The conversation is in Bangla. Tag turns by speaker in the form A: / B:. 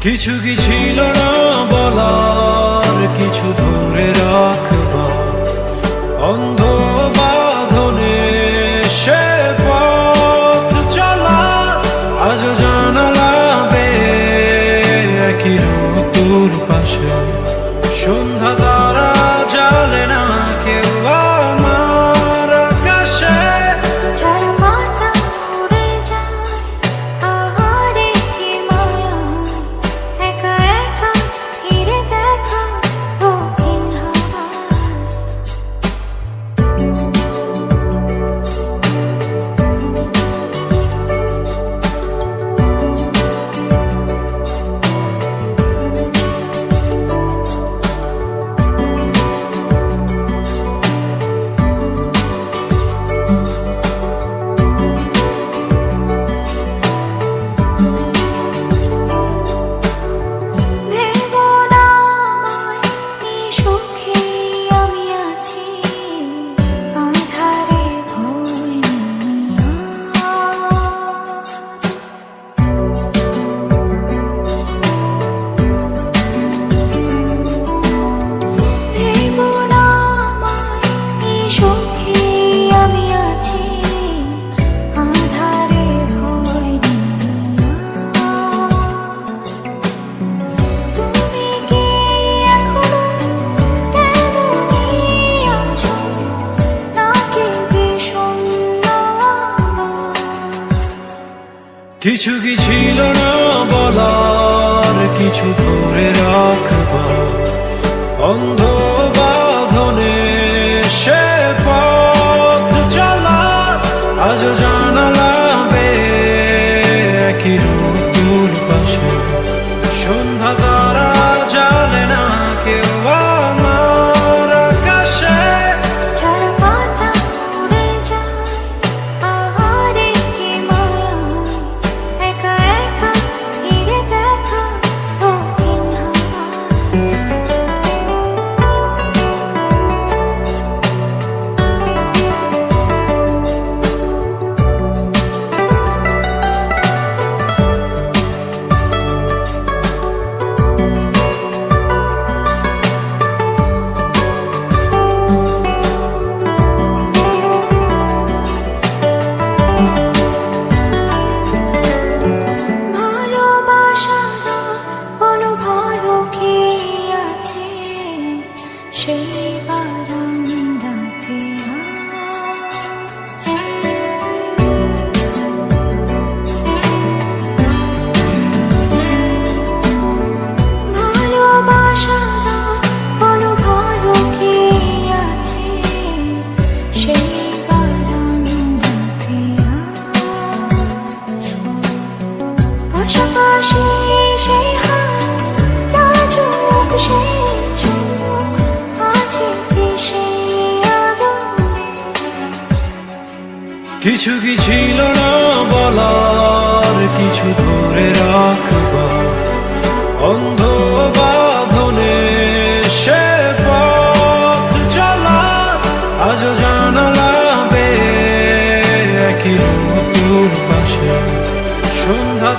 A: কিছু কি ছিল না বলার, কিছু ধরে রাখবার অন্ধ বাঁধনে সে পথ চলা। আজ জানালা বেয়ে একই ঋতুর পাশে সন্ধ্যা তারা জ্বালে না কেউ আমার আকাশে। কিছু কি ছিল না বলার, কিছু ধরে রাখবার অন্ধ বাঁধনে সে পথ চলা। আজ জানালা বেয়ে একই ঋতুর পাশে সন্ধ্যা তারা জ্বালে না কেউ আমার আকাশে। কিছু কি ছিল না বলার, কিছু ধরে রাখবার অন্ধ বাঁধনে সে পথ চলা। আজ জানালা বেয়ে একই ঋতুর পাশে সন্ধ্যা